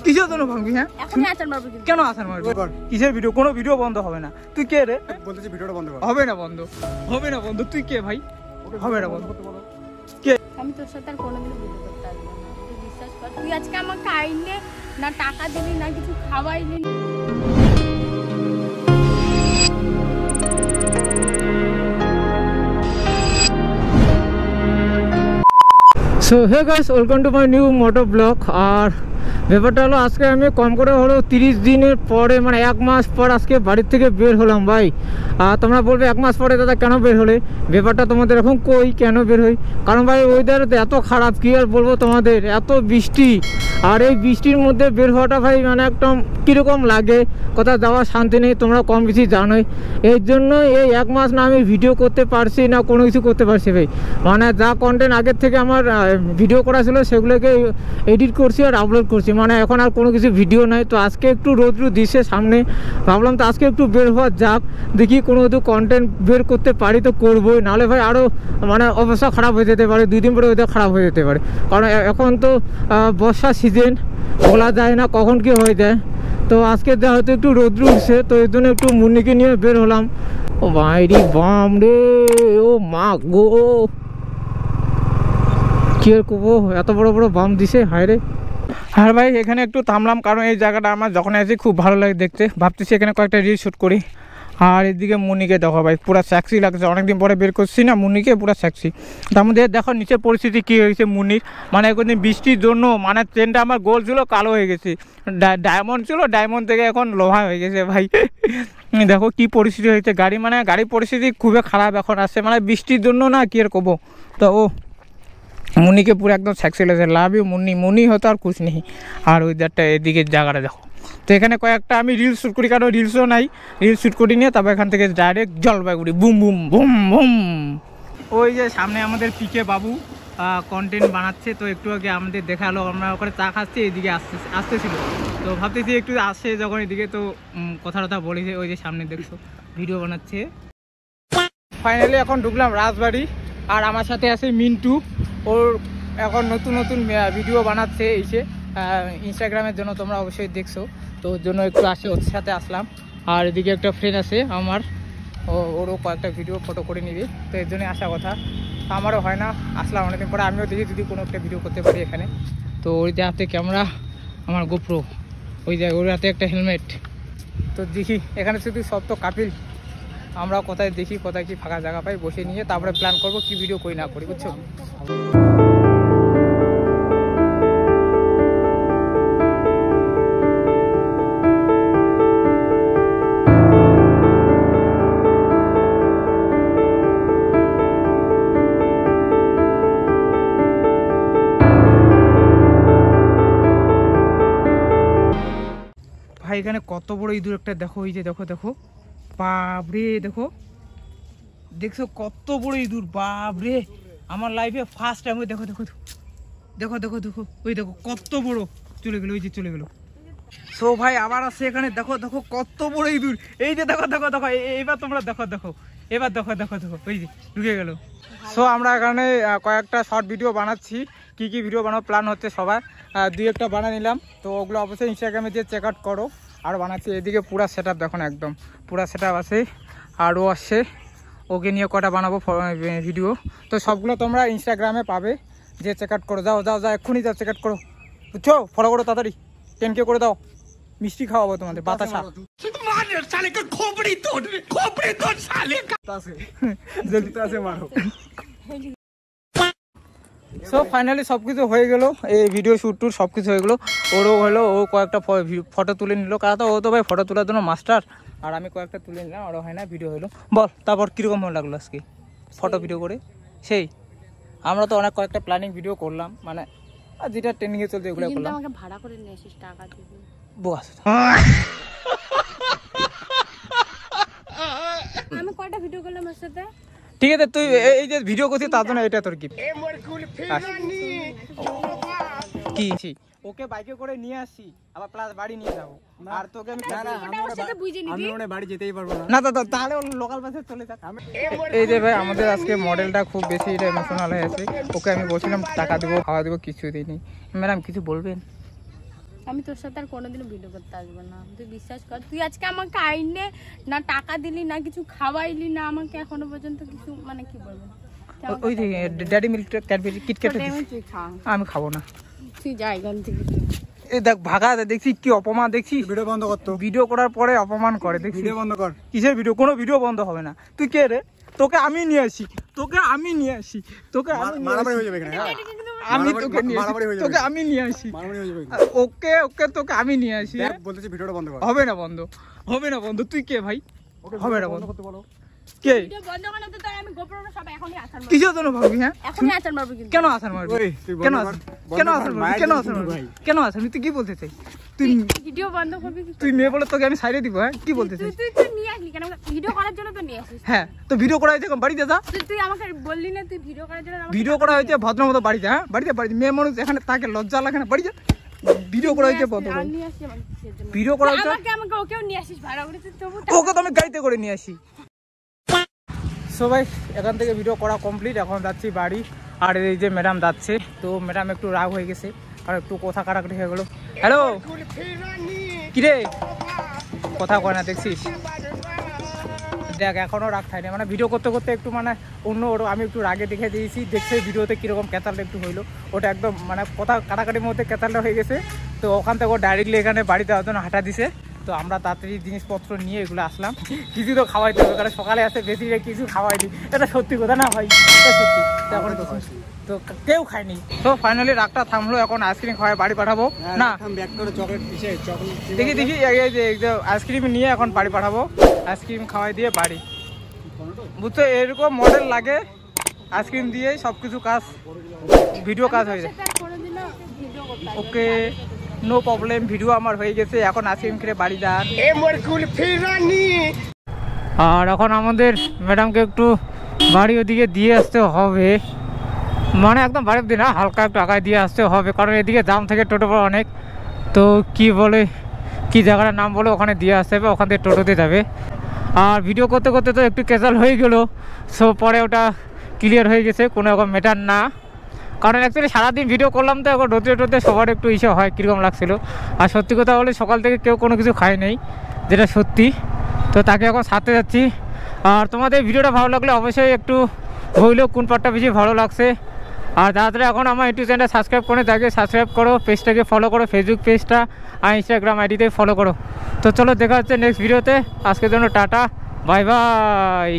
কিসের জন্য ভাঙবি? হ্যাঁ কেন আসার মারবি? কিসের ভিডিও? কোনো ভিডিও বন্ধ হবে না। তুই কে রে? বলতেছি ভিডিওটা বন্ধ কর। হবে না বন্ধ, হবে না বন্ধ। তুই কে ভাই? হবে না বন্ধ। কে? আমি তোর সাথে আর কোনোদিন ভিডিও করতে পারবো না, তুই বিশ্বাস কর। তুই আজকে আমাকে আইনে না টাকা দিলি না কিছু খাওয়াইলি। So hey guys, welcome to my new moto vlog. আর ব্যাপারটা হলো আজকে আমি কম করে হলো 30 দিনের পরে, মানে 1 মাস পর আজকে বাড়ির থেকে বের হলাম ভাই। আর তোমরা বলবে 1 মাস পরে দাদা কেন বের হলে? ব্যাপারটা তোমাদের এখন কই কেন বের হই, কারণ ভাই ওয়েদার এত খারাপ, কি আর বলবো তোমাদের, এত বৃষ্টি। আর এই বৃষ্টির মধ্যে বের হওয়াটা ভাই মানে একদম কীরকম লাগে, কোথাও যাওয়ার শান্তি নেই, তোমরা কম বেশি জানোই। এই জন্য এই 1 মাস না আমি ভিডিও করতে পারছি না, কোনো কিছু করতে পারছি ভাই। মানে যা কন্টেন্ট আগের থেকে আমার ভিডিও করা ছিল সেগুলোকে এডিট করছি আর আপলোড করছি, মানে এখন আর কোনো কিছু ভিডিও নাই। তো আজকে একটু রোদ্রু দিচ্ছে সামনে, ভাবলাম তো আজকে একটু বের হওয়া যাক, দেখি কোনো একটু কন্টেন্ট বের করতে পারি তো করবোই, নাহলে ভাই আরও মানে অবস্থা খারাপ হয়ে যেতে পারে, 2 দিন পরে ওদের খারাপ হয়ে যেতে পারে। কারণ এখন তো বর্ষা সিজন, বলা যায় না কখন কি হয়ে যায়। তো আজকে হয়তো একটু রোদ্রু উঠছে, তো এই জন্য একটু মুন্নিকে নিয়ে বের হলাম। ও বাইরি বাম রে, ও মা গো, কি আর করবো, এত বড় বড় বাম দিছে, হায় রে। আর ভাই এখানে একটু থামলাম, কারণ এই জায়গাটা আমার যখন আসি খুব ভালো লাগে দেখতে, ভাবতেছি এখানে কয়েকটা রিল শ্যুট করি। আর এদিকে মুন্নিকে দেখো ভাই, পুরো স্যাক্সি লাগছে, অনেকদিন পরে বের করছি না মুন্নিকে, পুরো স্যাক্সি। তার মধ্যে দেখো নিচের পরিস্থিতি কী হয়েছে মুন্নির, মানে এখন বৃষ্টির জন্য মানে ট্রেনটা আমার গোল ছিল কালো হয়ে গেছে, ডায়মন্ড ছিল, ডায়মন্ড থেকে এখন লোহা হয়ে গেছে ভাই। দেখো কি পরিস্থিতি হয়েছে, গাড়ি মানে গাড়ির পরিস্থিতি খুবই খারাপ এখন আসছে, মানে বৃষ্টির জন্য না, কি আর করবো। তো ও মুন্নিকে পুরো একদম স্যাক্সি লাগছে, লাভ ইউ মুন্নি, মুন্নি হতো আর কুছ নেই। আর ওইদারটা এদিকে জায়গাটা দেখো। তো এখানে কয়েকটা আমি রিলস শ্যুট করি, কারণ রিলসও নাই, রিলস শ্যুট করি নিয়ে তারপর এখান থেকে direct Jalpaiguri, boom boom boom boom. ওই যে সামনে আমাদের পিকে বাবু কন্টেন্ট বানাচ্ছে, তো একটু আগে আমাদের দেখালো, আমরা ওখানে চা খাচ্ছি, এদিকে আসতেছিল, তো ভাবতেছি একটু আসছে যখন এদিকে, তো কথা টথা বলেছে, ওই যে সামনে দেখছো ভিডিও বানাচ্ছে। ফাইনালি এখন ঢুকলাম রাজবাড়ি, আর আমার সাথে আছে মিন্টু, ওর এখন নতুন নতুন ভিডিও বানাচ্ছে এসে ইনস্টাগ্রামের জন্য, তোমরা অবশ্যই দেখছো, তো ওর জন্য একটু আসে, ওর সাথে আসলাম। আর এদিকে একটা ফ্রেন্ড আছে আমার, ওরও কয়েকটা ভিডিও ফটো করে নিবে, তো এর জন্যই আসা কথা। আমারও হয় না, আসলাম অনেকদিন পরে, আমিও দেখি যদি কোনো একটা ভিডিও করতে পারি এখানে। তো ওই যে হাতে ক্যামেরা, আমার গোপ্রো, ওই যে ওর হাতে একটা হেলমেট। তো দেখি এখানে শুধু সব তো কাপিল, আমরা কোথায় দেখি কোথায় কি ফাঁকা জায়গা পাই, বসে নিয়ে তারপরে প্ল্যান করবো কি ভিডিও করি না করি, বুঝছো। ভাই এখানে কত বড় ইঁদুর একটা দেখো, এই যে দেখো দেখো, বাপরে দেখো, দেখছো কত বড় ইঁদুর, বাপরে আমার লাইফে ফার্স্ট টাইম। ওই দেখো দেখো দেখো দেখো দেখো, ওই দেখো কত বড়, চলে গেল, ওই যে চলে গেল। সো ভাই আবার আছে এখানে, দেখো দেখো কত বড় ইঁদুর, এই যে দেখো দেখো দেখো, এইবার তোমরা দেখো দেখো, এবার দেখো দেখো দেখো, ওই যে ঢুকে গেল। সো আমরা এখানে কয়েকটা শর্ট ভিডিও বানাচ্ছি, কি কি ভিডিও বানাবো প্ল্যান হচ্ছে সবার, 2-1টা বানিয়ে নিলাম, তো ওগুলো অবশ্যই ইনস্টাগ্রামে দিয়ে চেক আউট করো। আর বানাচ্ছি এদিকে পুরা সেট আপ, দেখো না একদম পুরা সেট আপ আছে, আর ও আসছে, ওকে নিয়ে কটা বানাবো ভিডিও, তো সবগুলো তোমরা ইনস্টাগ্রামে পাবে, যে চেক আউট করো, যাও যাও যাও এক্ষুনি যাও চেক আউট করো, বুঝছো, ফলো করো তাড়াতাড়ি, 10K করে দাও, মিষ্টি খাওয়াবো তোমাদের, বাতাসা। সো ফাইনালি সব কিছু হয়ে গেল, এই ভিডিও শ্যুট টুট সব কিছু হয়ে গেলো, ওরও হলো, ও কয়েকটা ফটো তুলে নিল, কারণ তো ও তো ভাই ফটো তোলার জন্য মাস্টার, আর আমি কয়েকটা তুলে নিলাম, আরও হয় না, ভিডিও হলো। বল তারপর কীরকম ভালো লাগলো আজকে ফটো ভিডিও করে? সেই আমরা তো অনেক কয়েকটা প্ল্যানিং ভিডিও করলাম, মানে যেটা ট্রেনিংয়ে চলছে এগুলো করলাম। আমাকে ভাড়া করে নিয়ে এসিস, টাকা দিবি। বস আমি কয়টা ভিডিও করলাম ওর সাথে, ঠিক আছে, তুই এই যে ভিডিও করছিস তার জন্য এটা তোর কি ওকে বাইকে করে নিয়ে আসি আবার প্লাস বাড়ি নিয়ে যাবো আর তোকে আমি বাড়ি যেতেই পারবো না। না দাদা তাহলে লোকাল বাসে চলে যাক। এই যে ভাই আমাদের আজকে মডেলটা খুব বেশি এটা ইমোশনাল হয়ে আছে, ওকে আমি বলছিলাম টাকা দেবো খাওয়া দেবো কিছু দিইনি। ম্যাডাম কিছু বলবেন? আমি তোর সাথে আর কোনোদিনও ভিডিও করতে আসবো না, তুই বিশ্বাস কর। তুই আজকে আমাকে আইনে না টাকা দিলি না কিছু খাওয়াইলি না আমাকে এখনো পর্যন্ত কিছু, মানে কি বলবো, ওই যে ড্যাডি মিল্ক ক্যাডবেরি কিটক্যাট তুই খা, আমি খাবো না। তুই যা এখান থেকে। এই দেখ ভাগা দেখছি কি অপমান দেখছি। ভিডিও বন্ধ কর তো। ভিডিও করার পরে অপমান করে দেখছি। ভিডিও বন্ধ কর। কিসের ভিডিও? কোনো ভিডিও বন্ধ হবে না। তুই কে রে? তোকে আমি নিয়ে আসি, তোকে আমি নিয়ে আসি, তোকে মারামারি হয়ে যাবে এখানে। আমি তোকে নিয়ে আসি, তোকে আমি নিয়ে আসি। মারামারি হয়ে যাবে। ওকে ওকে তোকে আমি নিয়ে আসি। দেখ বলতেছি ভিডিওটা বন্ধ কর। হবে না বন্ধ, হবে না বন্ধ। তুই কে ভাই? হবে না বন্ধ করতে বলো। কে? ভিডিও বন্ধ করে তো তাই আমি গোপনে সব এখনই আছাড় মারব। কিসের জন্য ভাববি? হ্যাঁ এখনই আছাড় মারব কিন্তু। কেন আসার মারবি? ওই, তুই বন্ধ কেন কর। কেন বন্ধ আসার কর, মারবি? মায়ের কেন জন্য আসার মারবি? ভাই। কেন আসার? তুই কি বলতে চাই? তুই ভিডিও বন্ধ করবি কি? তুই মেয়ে বলে তোকে আমি সাইডে দিব? হ্যাঁ কি বলতে চাই? তুই নিয়ে আসলি কেন? ভিডিও করার জন্য তো নিয়ে আসিস। হ্যাঁ তো ভিডিও করা হয়েছে বাড়িতে যা। তুই আমাকে বললি না তুই ভিডিও করার জন্য আমাকে ভিডিও করা হয়েছে ভদ্র মতো বাড়িতে। হ্যাঁ বাড়িতে বাড়িতে মেয়ে মানুষ এখানে তাকে লজ্জা লাগে না? বাড়িতে ভিডিও করা হয়েছে ভদ্র আর নিয়ে আসি আমাকে কিসের জন্য? ভিডিও করা হয়েছে। আমাকে ওকেও নিয়ে আসিস ভাড়া করে, তুই তবু ওকে তো আমি গাড়িতে করে নিয়ে আসি। সবাই এখান থেকে ভিডিও করা কমপ্লিট, এখন যাচ্ছি বাড়ি। আর এই যে ম্যাডাম যাচ্ছে, তো ম্যাডাম একটু রাগ হয়ে গেছে আর একটু কথা কাটাকাটি হয়ে গেলো। হ্যালো কিরে কথা কয় না দেখছিস? দেখ এখনো রাগ খাইনি, মানে ভিডিও করতে করতে একটু মানে অন্য আমি একটু রাগে দেখে দিয়েছি। দেখছে ভিডিওতে কীরকম ক্যাচালটা একটু হইলো, ওটা একদম মানে কথা কাটাকাটির মধ্যে ক্যাচালটা হয়ে গেছে। তো ওখান থেকে ও ডাইরেক্টলি এখানে বাড়িতে যাওয়ার জন্য হাঁটা দিছে। তো আমরা তাড়াতাড়ি জিনিসপত্র নিয়ে এগুলো আসলাম। কিছু তো খাওয়াইতে হবে, কারণ সকালে আসে বেশি কিছু খাওয়াইনি। এটা সত্যি কথা না ভাই? এটা সত্যি। এখন তো কেউ খায়নি। তো ফাইনালি রাগটা থামলো, এখন আইসক্রিম খাওয়াই বাড়ি পাঠাবো। না দেখি দেখি এই যে আইসক্রিম নিয়ে এখন বাড়ি পাঠাবো, আইসক্রিম খাওয়াই দিয়ে বাড়ি। বুঝছো এরকম মডেল লাগে, আইসক্রিম দিয়ে সব কিছু কাজ ভিডিও কাজ হয়ে যায়। ওকে নো প্রবলেম, ভিডিও আমার হয়ে গেছে। এখন আইসক্রিম খেয়ে বাড়ি যান। আর এখন আমাদের ম্যাডামকে একটু বাড়ি ওদিকে দিয়ে আসতে হবে, মানে একদম বাড়ির দিন না, হালকা একটু আগায় দিয়ে আসতে হবে, কারণ এদিকে জাম থেকে টোটো পড়ে অনেক। তো কি বলে কি জায়গাটার নাম বলে ওখানে দিয়ে আসতে হবে, ওখান থেকে টোটোতে যাবে। আর ভিডিও করতে করতে তো একটু ক্যাচাল হয়ে গেলো, সো পরে ওটা ক্লিয়ার হয়ে গেছে, কোনো রকম ম্যাটার না। কারণ অ্যাকচুয়ালি সারাদিন ভিডিও করলাম তো এখন রোদে টোদে সবার একটু ইসে হয়, কীরকম লাগছিলো। আর সত্যি কথা বলে সকাল থেকে কেউ কোনো কিছু খায় নেই, যেটা সত্যি। তো তাকে এখন সাথে যাচ্ছি। আর তোমাদের ভিডিওটা ভালো লাগলে অবশ্যই একটু হইলেও কোন পার্টটা বেশি ভালো লাগছে। আর তাড়াতাড়ি এখন আমার ইউটিউব চ্যানেলটা সাবস্ক্রাইব করে তাকে সাবস্ক্রাইব করো, পেজটাকে ফলো করো, ফেসবুক পেজটা আর ইনস্টাগ্রাম আইডিতে ফলো করো। তো চলো দেখা হচ্ছে নেক্সট ভিডিওতে। আজকের জন্য টাটা, বাই বাই।